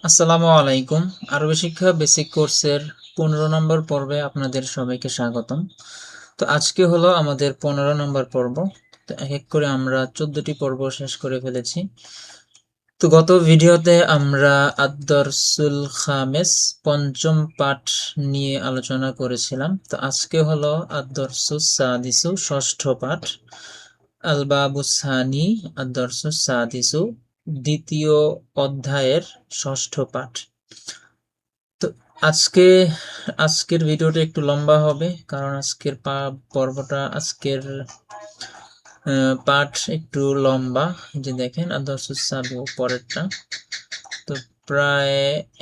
আসসালামু আলাইকুম। আরবি শিক্ষা বেসিক কোর্সের 15 নম্বর পর্বে আপনাদের সবাইকে স্বাগতম। তো আজকে হলো আমাদের 15 নম্বর পর্ব। তো এক এক করে আমরা 14টি পর্ব শেষ করে ফেলেছি। তো গত ভিডিওতে আমরা আদ-দরসুল খামেস পঞ্চম পাঠ নিয়ে আলোচনা করেছিলাম। তো আজকে হলো আদ-দরসুস সাদিসু ষষ্ঠ পাঠ, আল বাবুস সানি আদ-দরসুস সাদিসু দ্বিতীয় অধ্যায়ের ষষ্ঠ পাঠ। তো আজকে আজকের ভিডিওটা একটু লম্বা হবে, কারণ আজকের আজকের পাঠ একটু লম্বা। যে দেখেন আদর্শুস সাবু পরেরটা, তো প্রায়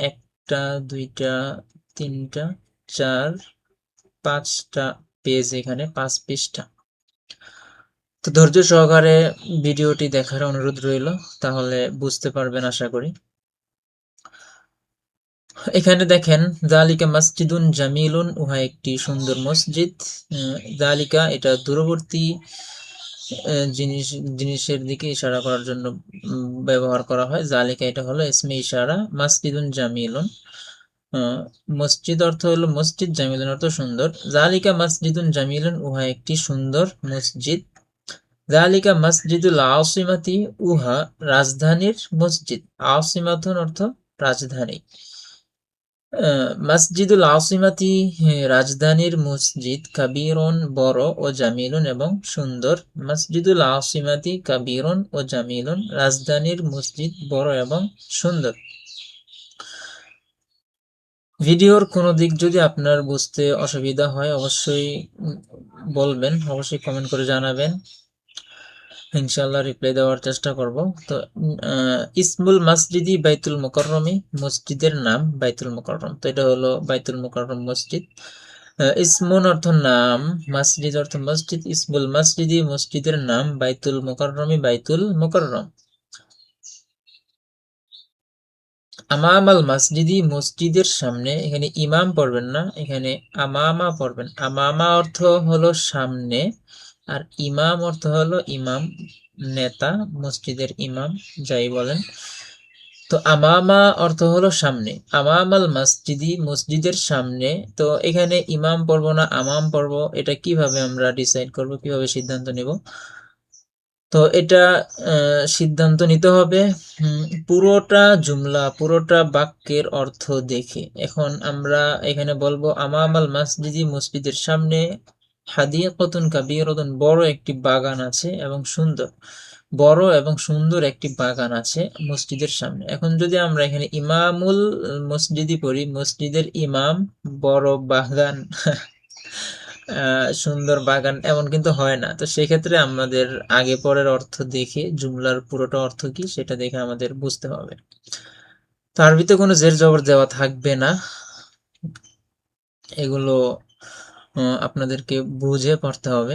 একটা দুইটা তিনটা চার পাঁচটা পেজ, এখানে 5 পৃষ্ঠা। তো ধৈর্য সহকারে ভিডিওটি দেখার অনুরোধ রইল, তাহলে বুঝতে পারবেন আশা করি। এখানে দেখেন জালিকা মসজিদুন জামিলুন, উহা একটি সুন্দর মসজিদ। জালিকা এটা দূরবর্তী জিনিসের দিকে ইশারা করার জন্য ব্যবহার করা হয়। জালিকা এটা হলো ইসমে ইশারা। মসজিদুন জামিলুন, মসজিদ অর্থ হলো মসজিদ, জামিলুন অর্থ সুন্দর। জালিকা মসজিদুন জামিলুন, উহা একটি সুন্দর মসজিদ। জালিকা মসজিদুল আসিমাতি, উহা রাজধানীর মসজিদ। আসিমাতুন অর্থ রাজধানী। মসজিদুল আসিমাতি রাজধানীর মসজিদ, কাবীরুন বড়, ও জামিলুন এবং সুন্দর। মসজিদুল আসিমাতি কাবীরুন ও জামিলুন, রাজধানীর মসজিদ বড় এবং সুন্দর। ভিডিওর কোনো দিক যদি আপনার বুঝতে অসুবিধা হয় অবশ্যই বলবেন, অবশ্যই কমেন্ট করে জানাবেন, ইনশাআল্লাহ রিপ্লাই দেওয়ার চেষ্টা করব। তো ইসমুল মসজিদি বাইতুল মুকাররমি, মসজিদের নাম বাইতুল মুকাররম। তো এটা হলো বাইতুল মুকাররম মসজিদ। ইসমুন অর্থ নাম, মসজিদ অর্থ মসজিদ, ইসমুল মসজিদি মসজিদের নাম, বাইতুল মুকাররমি বাইতুল মুকাররম। আমামাল মসজিদি মসজিদের সামনে, এখানে ইমাম পড়বেন না, এখানে আমামা পড়বেন। আমামা অর্থ হলো সামনে, আর ইমাম অর্থ হলো ইমাম, নেতা, মসজিদের ইমাম যাই বলেন। তো আমামা অর্থ হলো সামনে, আমামাল মসজিদি মসজিদের সামনে। তো এখানে ইমাম পড়ব না আমাম পড়ব, এটা কিভাবে আমরা ডিসাইড করব, কিভাবে সিদ্ধান্ত নিব? তো এটা সিদ্ধান্ত নিতে হবে পুরোটা জুমলা, পুরোটা বাক্যের অর্থ দেখে। এখন আমরা এখানে বলবো আমামাল মসজিদি মসজিদের সামনে, হাদিয়াতুন কাবীরাতুন বড় একটি বাগান আছে এবং সুন্দর, বড় এবং সুন্দর একটি বাগান আছে মসজিদের সামনে। এখন যদি আমরা এখানে ইমামুল মসজিদি পড়ি, মসজিদের ইমাম, বড় বাগান সুন্দর বাগান, এমন কিন্তু হয় না। তো সেক্ষেত্রে আমাদের আগে পরের অর্থ দেখে জুমলার পুরোটা অর্থ কি সেটা দেখে আমাদের বুঝতে হবে। তো আরবিতে কোনো জের জবর দেওয়া থাকবে না, এগুলো আপনাদেরকে বুঝে পড়তে হবে।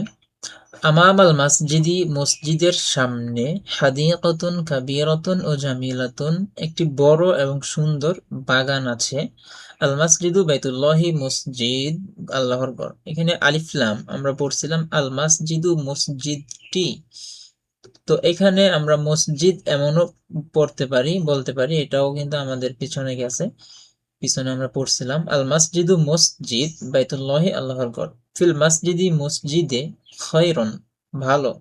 আমামাল মসজিদি মসজিদের সামনে, হাদিকাতুন কাবীরাতুন ও জামিলাতুন একটি বড় এবং সুন্দর বাগান আছে। আল মসজিদু বাইতুল্লাহি মসজিদ আল্লাহর ঘর। এখানে আলিফ লাম আমরা পড়ছিলাম আল মসজিদু মসজিদটি। তো এখানে আমরা মসজিদ এমনও পড়তে পারি, বলতে পারি, এটাও কিন্তু আমাদের পিছনে গেছে, পিছনে আমরা পড়ছিলাম আল মসজিদু মসজিদ বাইতুল্লাহি আল্লাহর ঘর। ফিল মসজিদি মসজিদে খয়রন ভালো,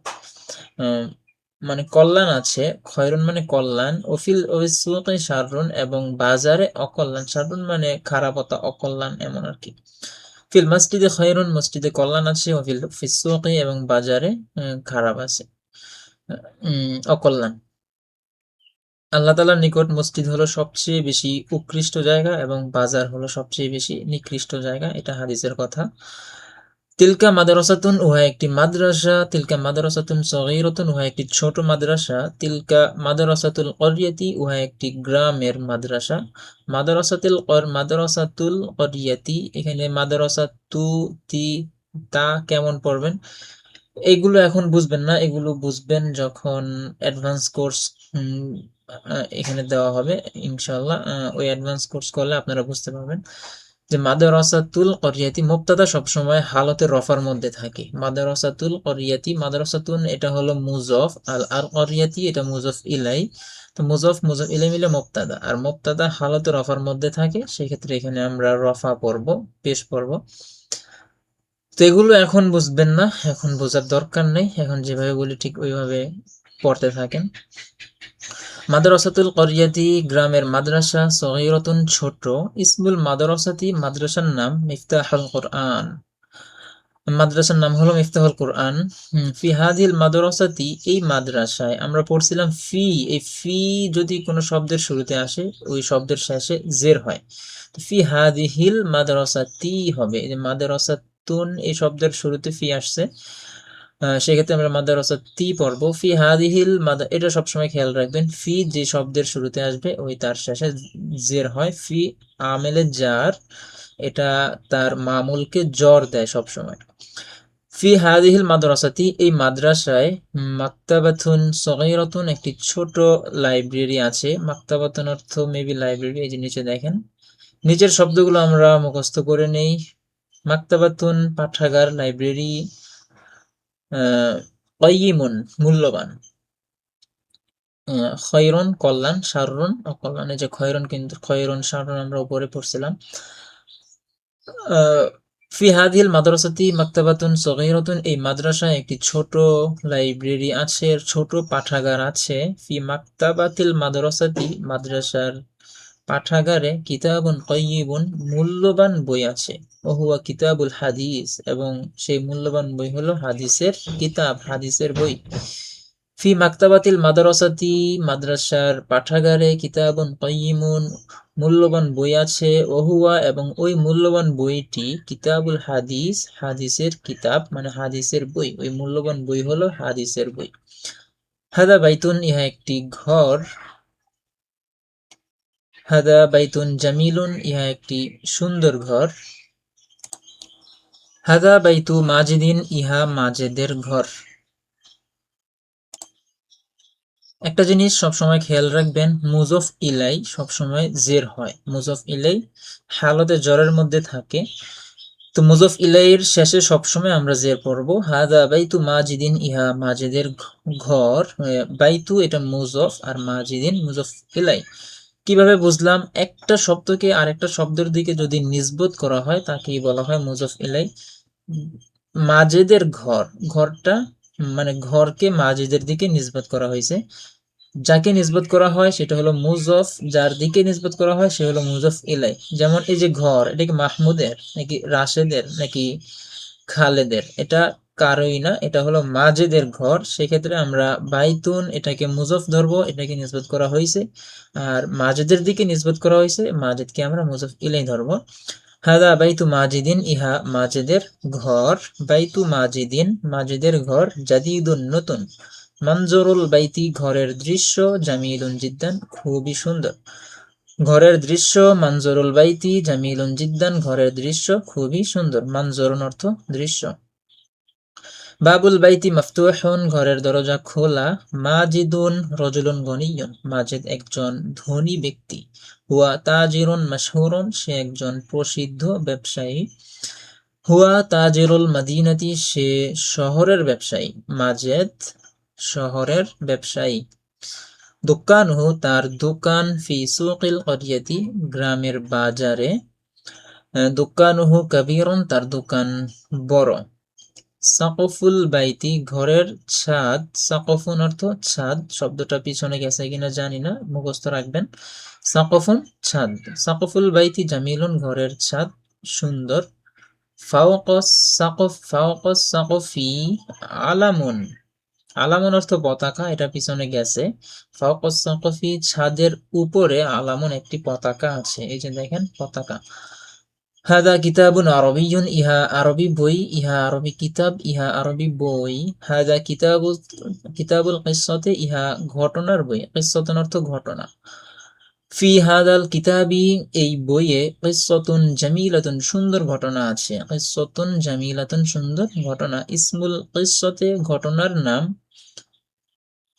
মানে কল্যাণ আছে, খয়রন মানে কল্যাণ, ওফিল ওয়াসুকি শাররুন এবং বাজারে অকল্যাণ, শাররুন মানে খারাপতা, অকল্যাণ এমন আর কি। ফিল মসজিদে খয়রুন মসজিদে কল্যাণ আছে, ওফিল ফিসুকি এবং বাজারে খারাপ আছে, অকল্যাণ। আল্লাহ তাআলার নিকট মসজিদ হলো সবচেয়ে বেশি উৎকৃষ্ট জায়গা এবং বাজার হলো সবচেয়ে বেশি নিকৃষ্ট জায়গা, এটা হাদিসের কথা। তিলকা মাদ্রাসাতুন, উহা একটি মাদ্রাসা। তিলকা মাদ্রাসাতুন সগীরাতুন, উহা একটি ছোট মাদ্রাসা। তিলকা মাদ্রাসাতুল করিয়াতি, উহা একটি গ্রামের মাদ্রাসা। মাদ্রাসাতুল করিয়াতি, এখানে মাদ্রাসাতু তি তা কেমন পড়বেন এগুলো এখন বুঝবেন না, এগুলো বুঝবেন যখন অ্যাডভান্স কোর্স এখানে দেওয়া হবে ইনশাআল্লাহ। ওই অ্যাডভান্স কোর্স করলে আপনারা বুঝতে পারবেন যে মাদ্রাসাতুল করিয়াতি মুবতাদা সবসময় হালতে রফার মধ্যে থাকে। মাদ্রাসাতুল করিয়াতি, মাদ্রাসাতুন এটা হলো মুজফ, আর করিয়াতি এটা মুজফ ইলাই। তো মুজফ মুজফ ইলাই মিলে মুবতাদা, আর মুবতাদা হালতে রফার মধ্যে থাকে, সেক্ষেত্রে এখানে আমরা রফা পড়ব, পেশ পড়ব। তো এগুলো এখন বুঝবেন না, এখন বোঝার দরকার নেই, এখন যেভাবে বলি ঠিক ওইভাবে পড়তে থাকেন। মাদ্রাসাতুল করিয়াতি, গ্রামের মাদ্রাসা, সগীরাতুন ছোট, ইসমুল মাদ্রাসাতি, মাদ্রাসার নাম, মিফতাহুল কোরআন, মাদ্রাসার নাম হলো মিফতাহুল কোরআন। ফি হাদিল মাদ্রাসাতি, এই মাদ্রাসায়, আমরা পড়ছিলাম ফি, এই ফি যদি কোনো শব্দের শুরুতে আসে ওই শব্দের শেষে জের হয়, তো ফি হাদিহিল মাদ্রাসাতি হবে। এই যে মাদ্রাসাতুন এই শব্দের শুরুতে ফি আসছে, সেক্ষেত্রে আমরা মাদ্রাসাতি পড়বো। ফি হাদিহিল এটা সবসময় খেয়াল রাখবেন, ফি যে শব্দের শুরুতে আসবে ওই তার শেষে জের হয়। ফি আমেলে জার, এটা তার মামুলকে জ্বর দেয় সবসময়। ফি হাদিহিল মাদ্রাসাতি, এই মাদ্রাসায়, মাকতাবাতুন সগীরাতুন, একটি ছোট লাইব্রেরি আছে। মাকতাবাতুন অর্থ মেবি লাইব্রেরি, এই যে নিচে দেখেন, নিচের শব্দগুলো আমরা মুখস্থ করে নেই। মাকতাবাতুন পাঠাগার, লাইব্রেরি, কাইয়িমুন মূল্যবান, খৈরুন কল্যাণ, শাররুন অকল্যাণ, এই যে খৈরুন, কিন্তু খৈরুন শাররুন আমরা উপরে পড়ছিলাম। ফি হাদিল মাদ্রাসাতি মাকতাবাতুন সগীরাতুন, এই মাদ্রাসায় একটি ছোট লাইব্রেরি আছে, ছোট পাঠাগার আছে। ফি মাকতাবাতিল মাদ্রাসাতি, মাদ্রাসার পাঠাগারে, কিতাবুন কাইয়িবুন, মূল্যবান বই আছে। ওহুয়া কিতাবুল হাদিস, এবং সেই মূল্যবান বই হলো হাদিসের কিতাব, হাদিসের বই। ফি মাকতাবাতিল মাদ্রাসাতি, মাদ্রাসার পাঠাগারে, কিতাবুন কাইয়িমুন, মূল্যবান বই আছে। ওহুয়া, এবং ওই মূল্যবান বইটি, কিতাবুল হাদিস, হাদিসের কিতাব মানে হাদিসের বই, ওই মূল্যবান বই হলো হাদিসের বই। হাদা বাইতুন, ইহা একটি ঘর। হাদা বাইতুন জামিলুন, ইহা একটি সুন্দর ঘর। হাদা বাইতু মাজিদিন, ইহা মাজেদের ঘর। একটা জিনিস সবসময় খেয়াল রাখবেন, মুজফ ইলাই সবসময় জের হয়, মুজফ ইলাই হালতে জরের মধ্যে থাকে, তো মুজফ ইলাইয়ের শেষে সবসময় আমরা জের পড়ব। হাদা বাইতু মাজিদিন, ইহা মাজেদের ঘর। বাইতু এটা মুজফ, আর মাজিদিন মুজফ ইলাই। কিভাবে বুঝলাম? একটা শব্দকে আরেকটা শব্দের দিকে যদি নিসবত করা হয় তাকেই বলা হয় মুজফ ইলাই। মাজেদের ঘর, ঘরটা মানে ঘরকে মাজেদের দিকে নিসবত করা হয়েছে, যাকে নিসবত করা হয় সেটা হলো মুজফ, যার দিকে নিসবত করা হয় সে হলো মুজফ ইলাই। যেমন এই যে ঘর, এটা কি মাহমুদের নাকি রাশেদের নাকি খালেদের? এটা কারোই না, এটা হলো মাজেদের ঘর। সেক্ষেত্রে আমরা বাইতুন এটাকে মুজফ ধরবো, এটাকে নিসবত করা হয়েছে, আর মাজেদের দিকে নিসবত করা হয়েছে, মাজেদকে আমরা মুজফ ইলাই ধরবো। হাদা বাইতু মাজিদিন, ইহা মাজেদের ঘর। বাইতু মাজিদিন, মাজেদের ঘর। জাদিদুন নতুন। মানজরুল বাইতি, ঘরের দৃশ্য। জামিলুন জিদ্দান, খুবই সুন্দর। ঘরের দৃশ্য, মানজরুল বাইতি, জামিলুন জিদ্দান, ঘরের দৃশ্য খুবই সুন্দর। মানজরুন অর্থ দৃশ্য। বাবুল বাইতি মাফতুহুন, ঘরের দরজা খোলা। মাজিদুন রজুলুন গনিয়ুন, মাজিদ একজন ধনী ব্যক্তি। হুয়া তাজিরুন মাশহুরুন, সে একজন প্রসিদ্ধ ব্যবসায়ী। হুয়া তাজিরুল মাদিনাতি, সে শহরের ব্যবসায়ী। মাজেদ শহরের ব্যবসায়ী। দোকানহু, তার দোকান। ফি সুকিল করিয়াতি, গ্রামের বাজারে। দোকানহু কাবীরুন, তার দোকান বড়। সাকফুল বাইতি, ঘরের ছাদ। সাকফুন অর্থ ছাদ, শব্দটা পিছনে গেছে কিনা জানি না, মুখস্থ রাখবেন। সাকফুন ছাদ। সাকফুল বাইতি জামিলুন, ঘরের ছাদ সুন্দর। ফাওকাস সাকফ, ফাওকাস সাকফি আলামুন। আলামুন অর্থ পতাকা, এটা পিছনে গেছে। ফাওকাস সাকফি, ছাদের উপরে। আলামুন একটি পতাকা আছে, এই যে দেখেন পতাকা। হাদা কিতাবুন আরবিয়ুন, ইহা আরবি বই। ইহা আরবি কিতাব, ইহা আরবি বই। হাদা কিতাবুল কিসসাতি, ইহা ঘটনার বই। কিসসাতুন অর্থ ঘটনা। ফি হাদাল কিতাবি, এই বইয়ে। কিসসাতুন জামিলাতুন, সুন্দর ঘটনা আছে। কিসসাতুন জামিলাতুন, সুন্দর ঘটনা। ইসমুল কিসসাতি, ঘটনার নাম।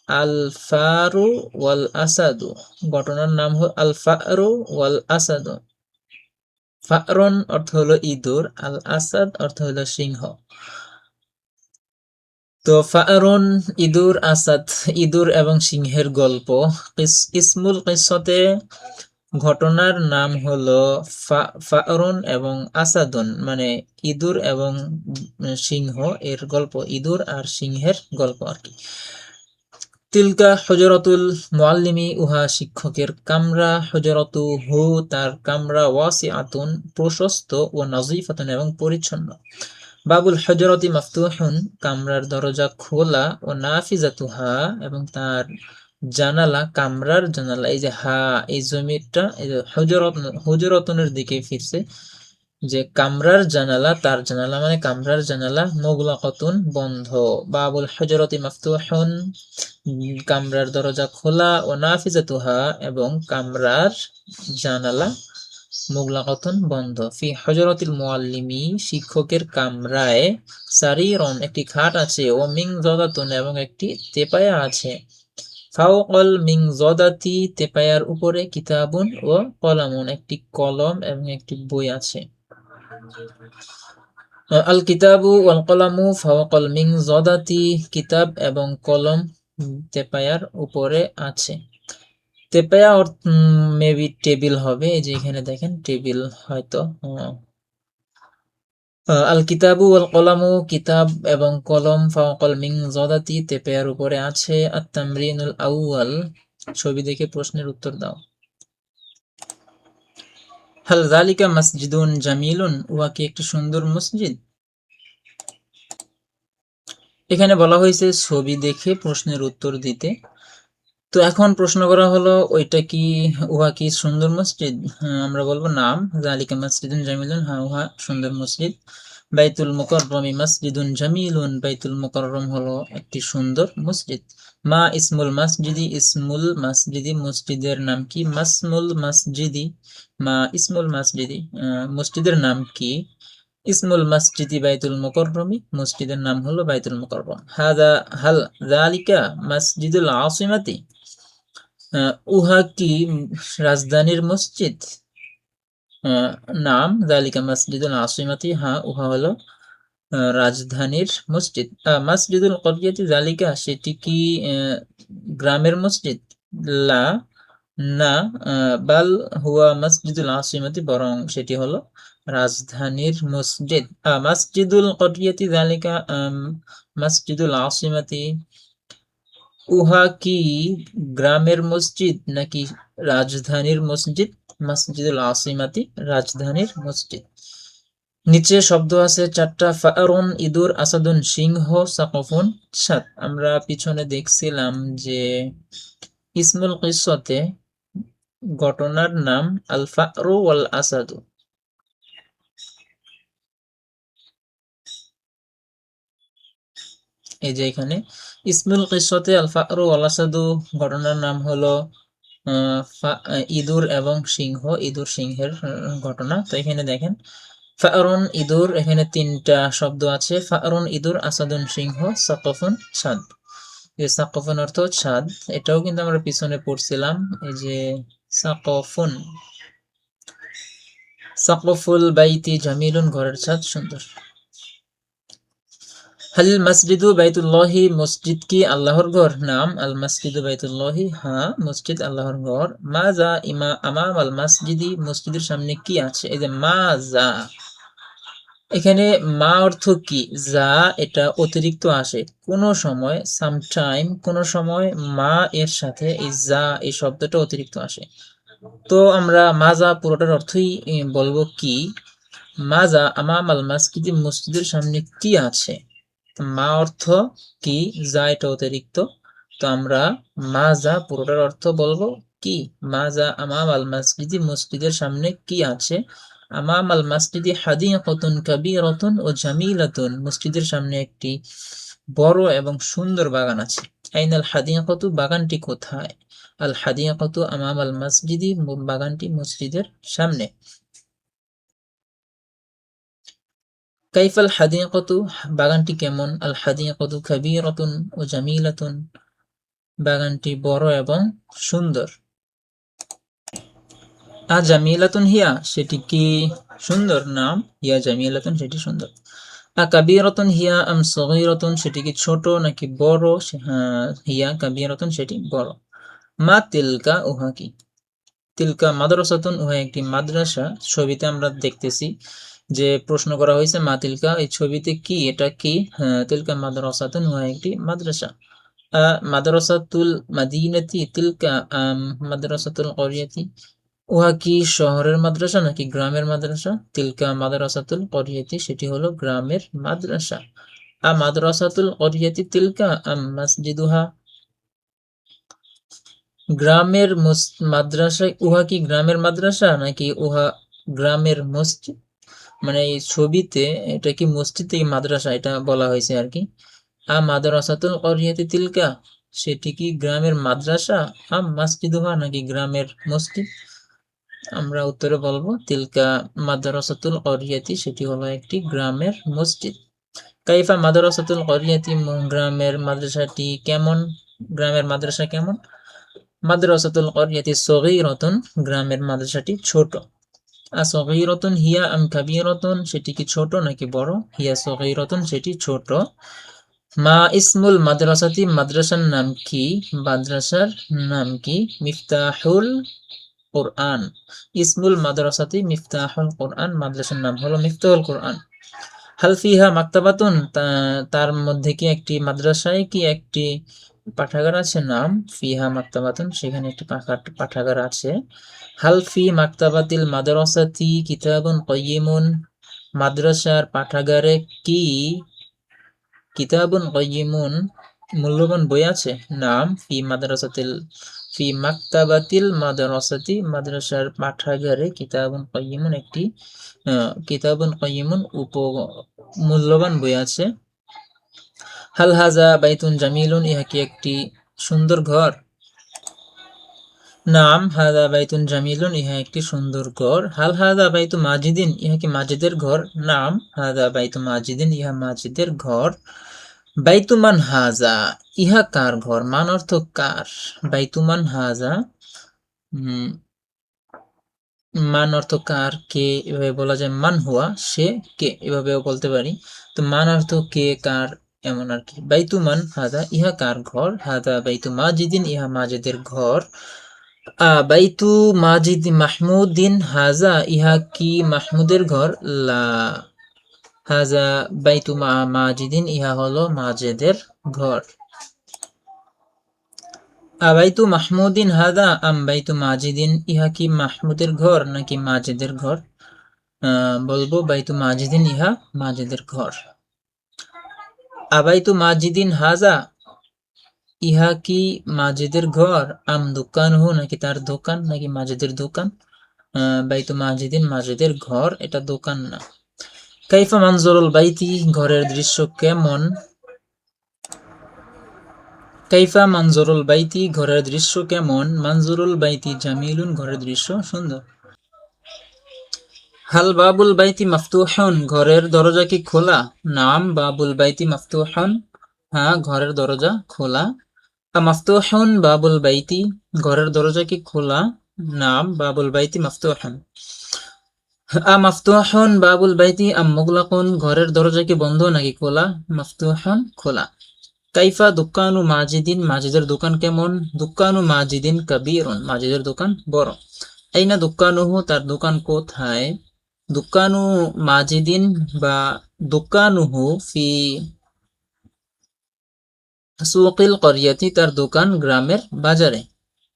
আল ফারু ওয়াল আসাদু, ঘটনার নাম হল আল ফারু ওয়াল আসাদু। ফারন অর্থ হলো ইঁদুর, আল আসাদ অর্থ হলো সিংহ। তো ফারুন ইঁদুর, আসাদ ইঁদুর এবং সিংহের গল্প। ইসমুল কিসসতে ঘটনার নাম হলো ফারুন এবং আসাদুন, মানে ইঁদুর এবং সিংহ এর গল্প, ইঁদুর আর সিংহের গল্প আর কি। তিলকা হুজরাতুল মুআল্লিমি, উহা শিক্ষকের কামরা, হুজরাতু হু তার কামরা, ওয়াসিআতুন প্রশস্ত, ও নাযিফাতুন এবং পরিচ্ছন্ন। বাবুল হুজরাতি মাফতুহুন কামরার দরজা খোলা, ও নাফিজাতুহা এবং তার জানালা, কামরার জানালা, এই যে হা এই জমিরটা এই যে হুজরাতুনের দিকে ফিরছে, যে কামরার জানালা, তার জানালা মানে কামরার জানালা, মুগলাকাতুন বন্ধ। বাবুল হুজরাতি মাফতুহুন কামরার দরজা খোলা, ও নাফিজাতুহা এবং কামরার জানালা, মুগলাকাতুন বন্ধ। ফি হুজরাতিল মুআল্লিমি শিক্ষকের কামরায়, সারিরুন একটি খাট আছে, ও মিনজাদাতুন এবং একটি তেপায়া আছে। ফাওকাল মিনজাদাতি তেপায়ার উপরে, কিতাবুন ও কলামুন একটি কলম এবং একটি বই আছে। আল কিতাবু ওয়াল কলামু ফাওকাল মিনজাদাতি কিতাব এবং কলম তেপায়ার উপরে আছে। তেপায়া মেবি টেবিল হবে, এই যে এখানে দেখেন টেবিল হয়তো। আল কিতাবু ওয়াল কলামু কিতাব এবং কলম, ফাওকাল মিনজাদাতি তেপায়ার উপরে আছে। আত-তামরিনুল আউয়াল ছবি দেখে প্রশ্নের উত্তর দাও। হাল যালিকা মসজিদুন জামিলুন, উহা কি একটি সুন্দর মসজিদ? এখানে বলা হয়েছে ছবি দেখে প্রশ্নের উত্তর দিতে। তো এখন প্রশ্ন করা হলো ওইটা কি, উহা কি সুন্দর মসজিদ? আমরা বলবো নাম, যালিকা মসজিদুন জামিলুন, হ্যাঁ উহা সুন্দর মসজিদ। বাইতুল মুকাররমি মসজিদুন জামিলুন, বাইতুল মুকাররম হলো একটি সুন্দর মসজিদ। মা ইসমুল মসজিদি, ইসমুল মসজিদি মসজিদের নাম কি? মাসমুল মসজিদি, মা ইসমুল মসজিদি মসজিদের নাম কি? ইসমুল মসজিদি বাইতুল মুকাররমি, মসজিদের নাম হলো বাইতুল মুকাররম। হাল যালিকা মসজিদুল আসিমাতি, উহা কি রাজধানীর মসজিদ? নাম, যালিকা মসজিদুল আসিমাতি, হ্যাঁ উহা হলো রাজধানীর মসজিদ। মসজিদুল করিয়াতি যালিকা, সেটি কি গ্রামের মসজিদ? লা, না, বাল হুয়া মসজিদুল আসিমাতি, বরং সেটি হলো রাজধানীর মসজিদ। মসজিদুল করিয়াতি যালিকা মসজিদুল আসিমাতি, উহা কি গ্রামের মসজিদ নাকি রাজধানীর মসজিদ? মসজিদুল আসিমাতি রাজধানীর মসজিদ। নিচে শব্দ আছে চারটা, ফারুন ইঁদুর, আসাদুন সিংহ, সাকফুন ছাদ। আমরা পিছনে দেখছিলাম যে ইসমুল কিসসতে ঘটনার নাম আল ফারু ওয়াল আসাদু। এই যে এখানে ইসমুল কিসসতে আল ফারু ওয়াল আসাদু ঘটনার নাম হলো ইঁদুর এবং সিংহ, ইঁদুর সিংহের ঘটনা। তো এখানে দেখেন ফারুন ইঁদুর, এখানে তিনটা শব্দ আছে, ফারুন ইঁদুর, আসাদুন সিংহ, সাকফুন ছাদ। এই সাকফুন অর্থ ছাদ, এটাও কিন্তু আমরা পিছনে পড়ছিলাম। এই যে সাকফুন, সাকফুল বাইতি জামিলুন ঘরের ছাদ সুন্দর। হাল মসজিদু বাইতুল্লাহি, মসজিদ কি আল্লাহর ঘর? নাম, আল মসজিদু বাইতুল্লাহি, হ্যাঁ মসজিদ আল্লাহর ঘর। মাজা আমাম আল মসজিদি, মসজিদের সামনে কি আছে? এই যে মাজা, এখানে মা অর্থ কি? যা এটা অতিরিক্ত আসে কোনো সময়, সামটাইম কোনো সময় মা এর সাথে এই যা এই শব্দটা অতিরিক্ত আসে। তো আমরা মাজা পুরোটার অর্থই বলবো কি? মাজা আমাম আল মসজিদি, মসজিদের সামনে কি আছে? মা অর্থ কি, যা এটা অতিরিক্ত। তো আমরা মাজা পুরোটার অর্থ বলবো কি? মাজা আমাম আল মসজিদি, মসজিদের সামনে কি আছে? আমাম আল মসজিদি হাদিকাতুন কাবীরাতুন ও জামিলাতুন, মসজিদের সামনে একটি বড় এবং সুন্দর বাগান আছে। আইনাল হাদিকাতু, বাগানটি কোথায়? আল হাদিকাতু আমাম আল মসজিদি, বাগানটি মসজিদের সামনে। কাইফাল হাদিকাতু, বাগানটি কেমন? আল হাদিকাতু কাবীরাতুন ও জামিলাতুন, বাগানটি বড় এবং সুন্দর। জামিলাতুন হিয়া, সেটি কি সুন্দর? নাম, হিয়া জামিলাতুন, সেটি সুন্দর। কাবীরাতুন হিয়া আম সগীরাতুন, সেটি কি ছোট নাকি বড়? হ্যাঁ, হিয়া কাবীরাতুন, সেটি বড়। মা তিলকা, উহা কি? তিলকা মাদ্রাসাতুন, উহা একটি মাদ্রাসা। ছবিতে আমরা দেখতেছি যে প্রশ্ন করা হয়েছে মা তিলকা, এই ছবিতে কি, এটা কি? হ্যাঁ, তিলকা মাদ্রাসাতুন, উহা একটি মাদ্রাসা। মাদ্রাসাতুল মাদিনাতি তিলকা মাদ্রাসাতুল করিয়াতি, উহা কি শহরের মাদ্রাসা নাকি গ্রামের মাদ্রাসা? তিলকা মাদ্রাসাতুল করিয়াতি, সেটি হলো গ্রামের মাদ্রাসা। মাদ্রাসাতুল করিয়াতি তিলকা মসজিদুহা, গ্রামের মাদ্রাসা, উহা কি গ্রামের মাদ্রাসা নাকি উহা গ্রামের মসজিদ? মানে এই ছবিতে এটা কি মসজিদ থেকে মাদ্রাসা, এটা বলা হয়েছে আর কি। মাদ্রাসাতুল করিয়াতি তিলকা, সেটি কি গ্রামের মাদ্রাসা? মসজিদুহা, নাকি গ্রামের মসজিদ? আমরা উত্তরে বলবো তিলকা মাদ্রাসাতুল করিয়াতি, সেটি হলো একটি গ্রামের মসজিদ। কাইফা মাদ্রাসাতুল করিয়াতি, গ্রামের মাদ্রাসাটি কেমন? গ্রামের মাদ্রাসা কেমন? মাদ্রাসাতুল করিয়াতি সগীরাতুন, গ্রামের মাদ্রাসাটি ছোট। সগীরাতুন হিয়া আম কাবীরাতুন, সেটি কি ছোট নাকি বড়? হিয়া সগীরাতুন, সেটি ছোট। মা ইসমুল মাদ্রাসাতি, মাদ্রাসার নাম কি? মাদ্রাসার নাম কি? মিফতাহুল কোরআন। ইসমুল মাদ্রাসাতি মিফতাহুল কোরআন, মাদ্রাসার নাম হলো মিফতাহুল কোরআন। হাল ফিহা মাকতাবাতুন, তার মধ্যে কি একটি মাদ্রাসায় কি একটি পাঠাগার আছে? নাম ফিহা মাকতাবাতুন, সেখানে একটি পাঠাগার আছে। হাল ফি মাকতাবাতিল মাদ্রাসাতি কিতাবুন কাইয়িমুন, মাদ্রাসার পাঠাগারে কি কিতাবুন কাইয়িমুন, মূল্যবান বই আছে? নাম ফি মাকতাবাতিল মাদ্রাসাতি, মাদ্রাসার পাঠাগারে কিতাবুন কাইয়িমুন, একটি কিতাবুন কাইয়িমুন মূল্যবান বই আছে। হাল হাজা বাইতুন জামিলুন, ইহা কি একটি সুন্দর ঘর? নাম হাজা বাইতুন জামিলুন, ইহা একটি সুন্দর ঘর। হাল হাজা বাইতু মাজিদিন, ইহা কি মাজিদের ঘর? নাম হাজা বাইতু মাজিদিন, ইহা মাজিদের ঘর। বাইতুমান হাজা, ইহা কার ঘর? মান অর্থ কার। বাইতুমান হাজা, মান অর্থ কার, কে, এভাবে বলা যায়। মান হুয়া, সে কে, এভাবেও বলতে পারি। তো মান অর্থ কে, কার, এমন আর কি। বাইতুমান হাজা, ইহা কার ঘর? হাজা বাইতু মাজিদিন, ইহা মাজিদের ঘর। বাইতু মাজিদ মাহমুদিন, হাজা, ইহা কি মাহমুদের ঘর? লা, হাজা বাইতু মাজিদিন, ইহা হলো মাজিদের ঘর। বাইতু মাহমুদিন হাদা আম বাইতু মাজিদিন, ইহা কি মাহমুদের ঘর নাকি মাজিদের ঘর? বলবো বাইতু মাজিদিন, ইহা মাজিদের ঘর। আবাইতু মাজিদিন হাজা, ইহা কি মাজিদের ঘর? আম দোকানহু, নাকি তার দোকান, নাকি মাজিদের দোকান? বাইতু মাজিদিন, মাজিদের ঘর, এটা দোকান না। কাইফা মানজুরুল বাইতি, ঘরের দৃশ্য কেমন? কাইফা মানজুরুল বাইতি, ঘরের দৃশ্য কেমন? মানজুরুল বাইতি জামিলুন, ঘরের দৃশ্য সুন্দর। হাল বাবুল বাইতি মাফতুহুন, ঘরের দরজা কি খোলা? নাম বাবুল বাইতি মাফতুহুন, হ্যাঁ, ঘরের দরজা খোলা। মাফতুহুন বাবুল বাইতি, ঘরের দরজা কি খোলা? নাম বাবুল বাইতি মাফতুহুন। মাফতুহুন বাবুল বাইতি আম মুগলাকুন, ঘরের দরজা কি বন্ধ নাকি খোলা? মাফতুহুন, খোলা। কাইফা দোকানু মাজিদিন, মাজিদের দোকান কেমন? দোকানু মাজিদিন কাবীরুন, মাজিদের দোকান বড়। আইনা দোকানুহু, তার দোকান কোথায়? দোকানু মাজিদিন বা দোকানুহু ফি সুকিল করিয়াতি, তার দোকান গ্রামের বাজারে।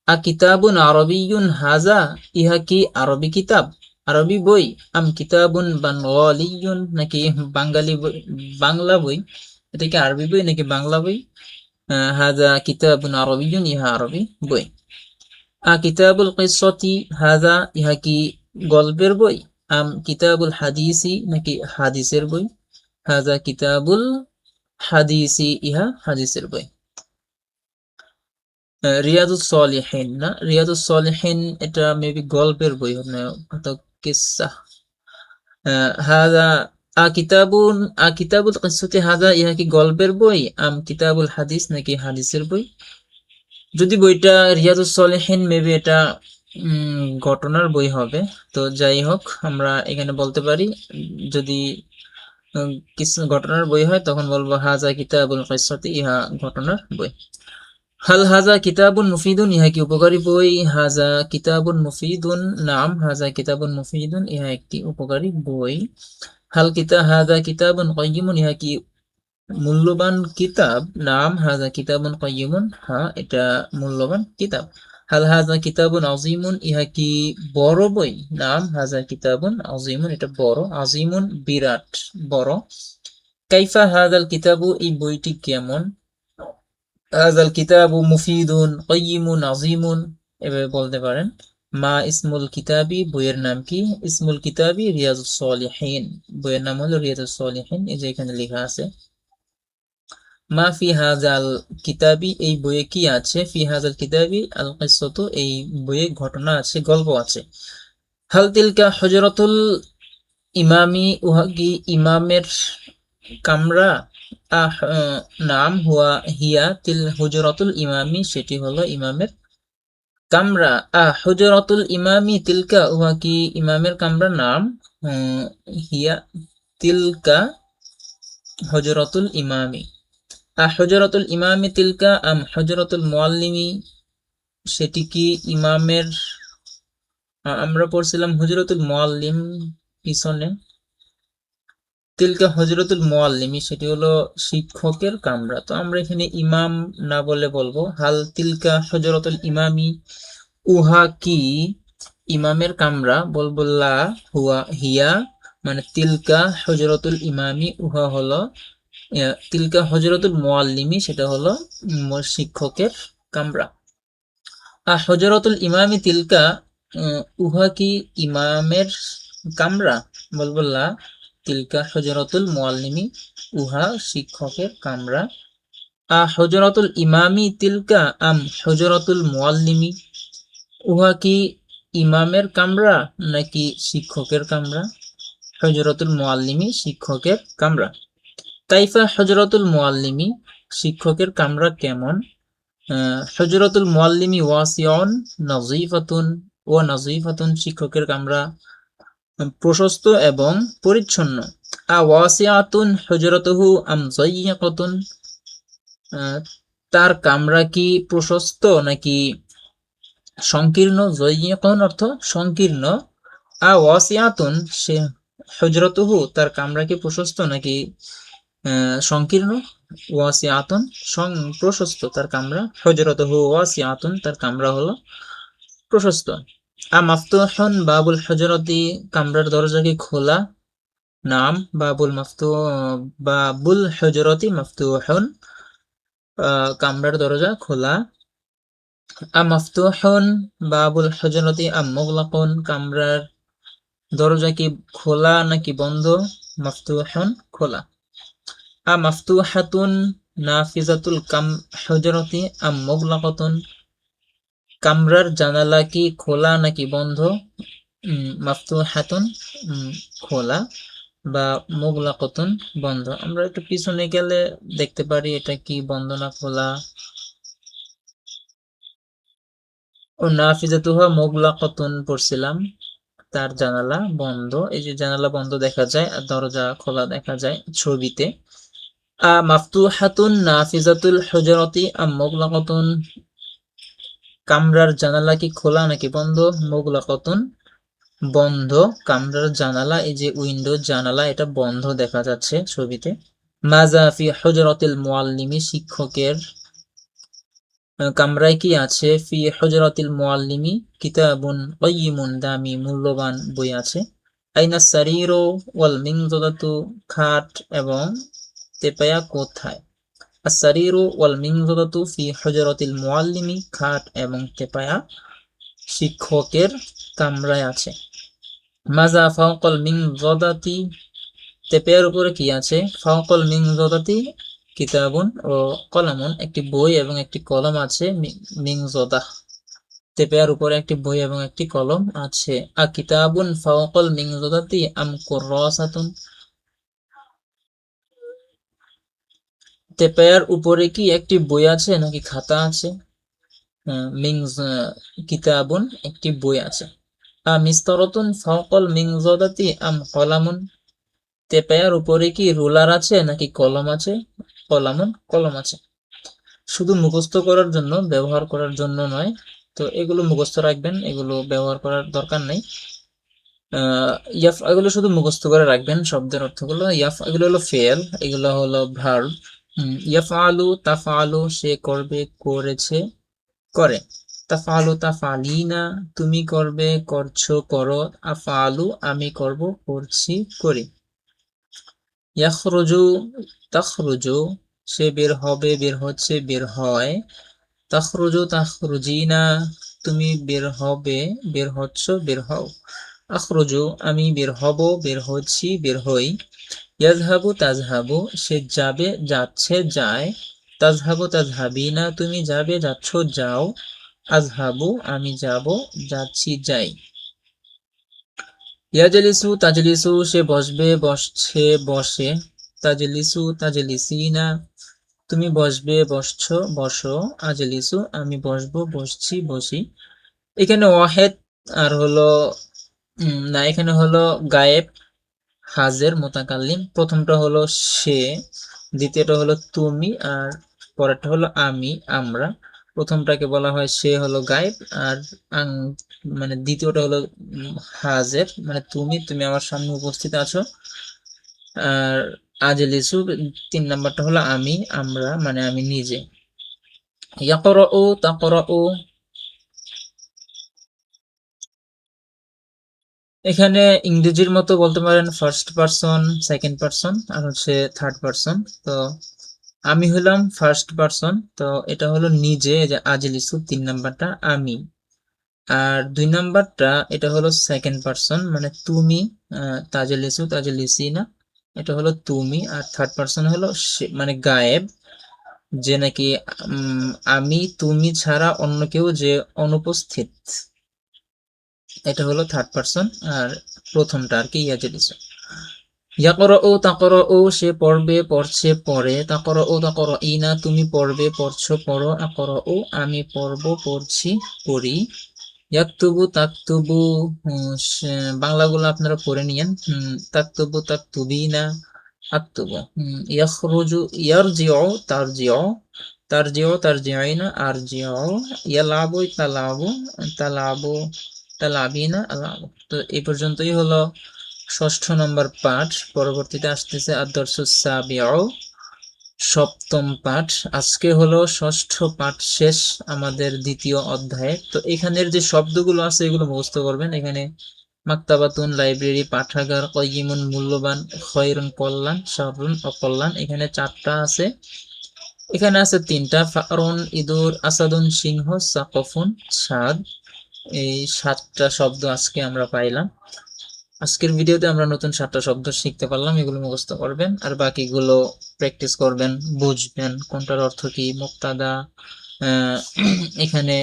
কিতাবুন আরবিয়ুন হাজা, ইহা কি আরবি কিতাব, আরবি বই? আম কিতাবুন বাঙ্গালিয়ুন, নাকি বাঙালি বই, বাংলা বই? এটা কি আরবি বই নাকি বাংলা বই? হাজা কিতাবুন আরবিয়ুন, ইহা আরবি বই। কিতাবুল কিসসাতি হাজা, ইহা কি গল্পের বই? আম কিতাবুল হাদিসি, নাকি হাদিসের বই? হাজা কিতাবুল হাদিসি, ইহা হাদিসের বই। রিয়াদুস সলিহিন না, রিয়াদুস সলিহিন এটা মেবি গল্পের বই হবে, কিসসা। হাজা কিতাবুল কিসসাতি হাজা, ইহা কি গল্পের বই? আম কিতাবুল হাদিস, নাকি হাদিসের বই? যদি বইটা রিয়াদুস সলিহিন, মেবি এটা ঘটনার বই হবে। তো যাই হোক, আমরা এখানে বলতে পারি যদি কিছু ঘটনার বই হয় তখন বলবো হাজা কিতাবুল কিসসাতি, ইহা ঘটনার বই। হাল হাজা কিতাবুন মুফিদুন, ইহা কি উপকারী বই? হাজা কিতাবুন মুফিদুন, নাম হাজা কিতাবুন মুফিদুন, ইহা একটি উপকারী বই। হাজা কিতাবুন কাইয়িমুন, ইহা কি মূল্যবান কিতাব? নাম হাজা কিতাবুন কাইয়িমুন, হ্যাঁ এটা মূল্যবান কিতাব। হাল হাজা কিতাবুন আজিমুন, ইহা কি বড় বই? নাম হাজা কিতাবুন আজিমুন, এটা বড়। আজিমুন বিরাট, বড়। কাইফা হাজাল কিতাবু, এই বইটি কেমন? হাজাল কিতাবু মুফিদুন কাইয়িমুন আজিমুন, এভাবে বলতে পারেন। মা ইসমুল কিতাবি, বইয়ের নাম কি? ইসমুল কিতাবি রিয়াজুস সলিহিন, বইয়ের নাম হলো রিয়াজুস সলিহিন, এই যে এখানে লেখা আছে। মা ফি হাজাল কিতাবি, এই বইয়ে কি আছে? ফি হাজাল কিতাবি আল কিসসাতু, এই বইয়ে ঘটনা আছে, গল্প আছে। হাল তিলকা হুজরাতুল ইমামি, উহা কি ইমামের কামরা? নাম হুয়া হিয়া তিল হুজরাতুল ইমামি, সেটি হলো ইমামের কামরা। হুজরাতুল ইমামি তিলকা, উহা কি ইমামের কামরা? নাম হিয়া তিলকা হুজরাতুল ইমামি। হুজরাতুল ইমামি তিলকা আম হুজরাতুল মুআল্লিমি, সেটি কি ইমামের? আমরা পড়ছিলাম হুজরাতুল মুআল্লিম পিছনে। তিলকা হজরতুল মুআল্লিমি, সেটি হলো শিক্ষকের কামরা। তো আমরা এখানে ইমাম না বলে বলবো হাল তিলকা হজরতুল ইমামি, উহা কি ইমামের কামরা? বলবো লা হুয়া হিয়া, মানে তিলকা হজরতুল ইমামি, উহা হলো তিলকা হজরতুল মুআল্লিমি, সেটা হলো শিক্ষকের কামরা। হজরতুল ইমামি তিলকা, উহা কি ইমামের কামরা? বলবো লা তিলকা হজরতুল মুআল্লিমি, উহা শিক্ষকের কামরা। হজরতুল ইমামি তিলকা আম হজরতুল মুআল্লিমি, উহা কি ইমামের কামরা নাকি শিক্ষকের কামরা? হজরতুল মুআল্লিমি, শিক্ষকের কামরা। কাইফা হজরতুল মুআল্লিমি, শিক্ষকের কামরা কেমন? হজরতুল মুআল্লিমি ওয়াসিউন নাযীফাতুন, ওয়া নাযীফাতুন, শিক্ষকের কামরা প্রশস্ত এবং পরিচ্ছন্ন। ওয়াসিআতুন হুজরাতুহু আম যায়্যিকাতুন, তার কামরা কি প্রশস্ত নাকি সংকীর্ণ? যায়্যিকুন অর্থ সংকীর্ণ। ওয়াসিআতুন, সে হুজরাতুহু, তার কামরা কি প্রশস্ত নাকি সংকীর্ণ? ওয়াসিআতুন প্রশস্ত তার কামরা, হুজরাতুহু ওয়াসিআতুন, তার কামরা হলো প্রশস্ত। মাফতুহুন বাবুল হুজরাতি, কামরার দরজা কি খোলা? নাম বাবুল হুজরাতি মাফতুহুন, কামরার দরজা খোলা। মাফতুহুন বাবুল হুজরাতি আম মুগলাকুন, কামরার দরজা কি খোলা নাকি বন্ধ? মাফতুহুন, খোলা। মাফতুহাতুন নাফিজাতুল হুজরাতি আম মুগলাকাতুন, কামরার জানালা কি খোলা নাকি বন্ধ? মাফতুহাতুন, খোলা, বা মুগলাকাতুন, বন্ধ। আমরা একটু পিছনে গেলে দেখতে পারি এটা কি বন্ধ না খোলা। ও নাফিজাতুহা মুগলাকাতুন পড়ছিলাম, তার জানালা বন্ধ। এই যে জানালা বন্ধ দেখা যায় আর দরজা খোলা দেখা যায় ছবিতে। মাফতুহাতুন নাফিজাতুল হুজরাতি আম মুগলাকাতুন, কামরার জানালা কি খোলা নাকি বন্ধ? মুগলাকাতুন, বন্ধ। কামরার জানালা, এই যে উইন্ডো জানালা, এটা বন্ধ দেখা যাচ্ছে ছবিতে। মাজা ফি হুজরাতিল মুআল্লিমি, শিক্ষকের কামরায় কি আছে? ফি হুজরাতিল মুআল্লিমি কিতাবুন কাইয়িমুন, দামি মূল্যবান বই আছে। আইনা সারিরু ওয়াল মিনজাদাতু, খাট এবং তেপায়া কোথায়? আস-সারিরু ওয়াল মিনজাদাতু ফি হুজরাতিল মুআল্লিমি, খাট এবং তেপায়া শিক্ষকের কামরায় আছে। মাজা ফাওকাল মিনজাদাতি, তেপায়ার উপরে কি আছে? ফাওকাল মিনজাদাতি কিতাবুন ও কলামুন, একটি বই এবং একটি কলম আছে। মিনজাদাহ, তেপায়ার উপরে একটি বই এবং একটি কলম আছে। কিতাবুন ফাওকাল মিনজাদাতি আম কুররাসাতুন, তেপায়ার উপরে কি একটি বই আছে নাকি খাতা আছে? কিতাবুন, একটি বই আছে। মিসতারাতুন ফাওকাল মিনজাদাতি আম কলামুন, তেপায়ার উপরে কি রুলার আছে নাকি কলম আছে? কলম আছে। শুধু মুখস্থ করার জন্য, ব্যবহার করার জন্য নয়। তো এগুলো মুখস্থ রাখবেন, এগুলো ব্যবহার করার দরকার নেই। এগুলো শুধু মুখস্থ করে রাখবেন শব্দের অর্থগুলো। এগুলো হলো ফেল, এগুলো হলো ভার্ব। ইয়াফআলু তাফআলু, সে করবে, করেছে, করে। তাফআলু তাফআলিনা, তুমি করবে, করছো, করো। আফআলু, আমি করব, করছি, করি। ইয়াখরুজু তাখরুজু, সে বের হবে, বের হচ্ছে, বের হয়। তাখরুজু তাখরুজিনা, তুমি বের হবে, বের হচ্ছ, বের হও। আখরুজু, আমি বের হব, বের হচ্ছি, বের হই। ইয়াজহাবু তাজহাবু, সে যাবে, যাচ্ছে, যায়। তাজহাবু তাজহাবিনা, তুমি যাবে, যাচ্ছ, যাও। আজহাবু, আমি যাব, যাচ্ছি, যাই। ইয়াজলিসু তাজলিসু, সে বসবে, বসছে, বসে। তাজলিসু তাজলিসিনা, তুমি বসবে, বসছো, বসো। আজলিসু, আমি বসবো, বসছি, বসি। এখানে ওয়াহেদ আর হলো না, এখানে হলো গায়েব, হাজের, মুতাকাল্লিম। প্রথমটা হলো সে, দ্বিতীয়টা হলো তুমি, আর পরেরটা হলো আমি, আমরা। প্রথমটাকে বলা হয় সে, হলো গায়েব। আর আং মানে দ্বিতীয়টা হলো হাজের, মানে তুমি, তুমি আমার সামনে উপস্থিত আছো। আর আজলিসু, 3 নাম্বারটা হলো আমি, আমরা, মানে আমি নিজে। ইয়াকরাউ তাকরাউ, এখানে ইংরেজির মতো বলতে পারেন ফার্স্ট পারসন, সেকেন্ড পারসন, আর হচ্ছে থার্ড পারসন। তো আমি হলাম ফার্স্ট পারসন, তো এটা হলো নিজে, যে আজলিসু 3 নাম্বারটা আমি। আর 2 নাম্বারটা এটা হলো সেকেন্ড পারসন, মানে তুমি। তাজলিসু তাজলিসিনা, এটা হলো তুমি। আর থার্ড পারসন হলো সে, মানে গায়েব, যে নাকি আমি তুমি ছাড়া অন্য কেউ যে অনুপস্থিত, এটা হলো থার্ড পারসন। আর প্রথমটা আর কি ইয়াজলিসু। ইয়াকরাউ তাকরাউ, সে পড়বে, পড়ছে, পড়ে। তাকরাউ তাকরাইনা, তুমি পড়বে, পড়ছো, পড়ো। আকরাউ, আমি পড়ব, পড়ছি, পড়ি। ইয়াকতুবু তাকতুবু, বাংলাগুলো আপনারা পড়ে নিয়েন। তাকতুবু তাকতুবিনা, আকতুবু। ইয়াখরুজু ইয়ারজিউ তারজিউ, তারজিউ তারজিউনা, আরজিউ। ইয়ালাবু তালাবু, তালাবু তালাবিনা, আলাবু। তো এই পর্যন্তই হলো 6 নম্বর পাঠ। পরবর্তীতে আসতেছে আদ-দারসুস সাবিউ, 7ম পাঠ। আজকে হলো 6ষ্ঠ পাঠ শেষ আমাদের 2য় অধ্যায়ে। তো এখানের যে শব্দগুলো আছে এগুলো মুখস্থ করবেন। এখানে মাকতাবাতুন, লাইব্রেরি, পাঠাগার, কয়িমুন, মূল্যবান, খয়রুন, কল্যাণ, শাররুন, অকল্যাণ। এখানে 4টা আছে। এখানে আছে 3টা, ফারুন, ইঁদুর, আসাদুন, সিংহ, সাকফুন, ছাদ। এই 7টা শব্দ আজকে আমরা পাইলাম। আজকের ভিডিওতে আমরা নতুন 7টা শব্দ শিখতে পারলাম, এগুলো মুখস্থ করবেন আর বাকিগুলো প্র্যাকটিস করবেন, বুঝবেন কোনটার অর্থ কি। মুক্তাদা, এখানে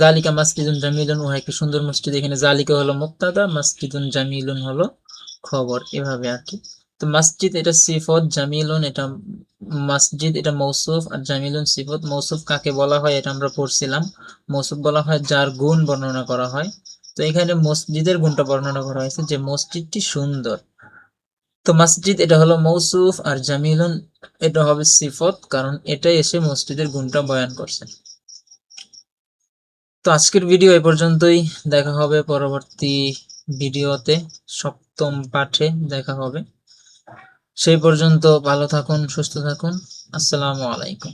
জালিকা মাসজিদুন জামিলুন, উহা একটি সুন্দর মসজিদ। এখানে জালিকা হলো মুক্তাদা, মাসজিদুন জামিলুন হলো খবর, এভাবে আর কি। তো মসজিদ এটা সিফত, জামিলুন এটা মসজিদ এটা মৌসুফ, আর জামিলুন সিফত। মৌসুফ কাকে বলা হয় এটা আমরা পড়ছিলাম। মৌসুফ বলা হয় যার গুণ বর্ণনা করা হয়। তো এখানে মসজিদের গুণটা বর্ণনা করা হয়েছে, যে মসজিদটি সুন্দর। তো মসজিদ এটা হলো মৌসুফ, আর জামিলুন এটা হবে সিফত, কারণ এটাই এসে মসজিদের গুণটা বয়ান করছে। তো আজকের ভিডিও এ পর্যন্তই। দেখা হবে পরবর্তী ভিডিওতে, 7ম পাঠে দেখা হবে। সেই পর্যন্ত ভালো থাকুন, সুস্থ থাকুন। আসসালামু আলাইকুম।